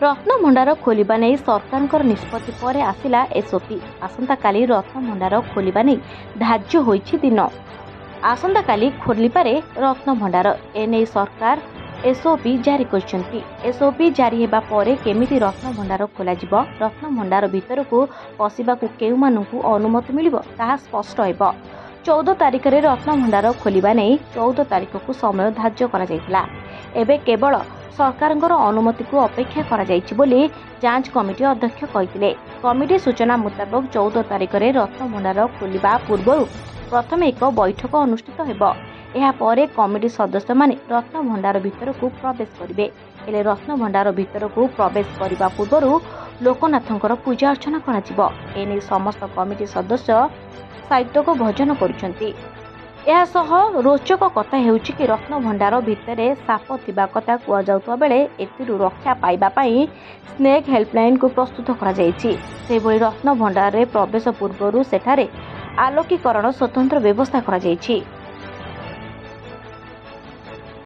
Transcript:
रत्नभंडार खोलिबा नै सरकारଙ୍କର निष्पत्ति ପରେ ଆସିଲା एसओपी। आसंताकाली रत्नभंडार खोलिबा नै धार्य होइछि दिन। आसंताकाली खोलिबारे रत्नभंडार एनै सरकार एसओपी जारी करछन्ती। एसओपी जारी हेबा परे केमिति रत्नभंडार खोला जिवो, रत्नभंडार भितरकू पसिबाकू केउमानकू अनुमति मिलिबो ताहा स्पष्ट हेबो। 14 तारिख रे रत्नभंडार खोलिबा नै 14 तारिख को समय धार्य करा जायतिला। एबे केवल सरकारଙ୍କର अनुमति को अपेक्षा करा जायछि बोली जांच कमिटी अध्यक्ष कहिथिले। कमिटी सूचना मुताबक 14 तारिख रे रत्नभंडार खोलिबा पूर्व प्रथम एक बैठक अनुष्ठित हेबो। एहा परे कमिटी सदस्य माने रत्नभंडार भितर को प्रवेश करिवे। हेले रत्नभंडार भितर को प्रवेश करिबा पूर्व लोकनाथंकर पूजा अर्चना करा जिवो। एने समस्त कमिटी सदस्य साहित्य को भजन करुछन्ती। एहासह रोचक कथा हेउछि कि रत्नभंडार भितरे साप थिबा कथा कुआ जाउतबा बेले एथिरु रक्षा पाइबा पई स्नेक हेल्पलाइन को प्रस्तुत करा जायछि। सेबोली रत्नभंडार रे प्रवेश पूर्वरु सेठारे आलोकीकरण स्वतंत्र व्यवस्था करा जायछि।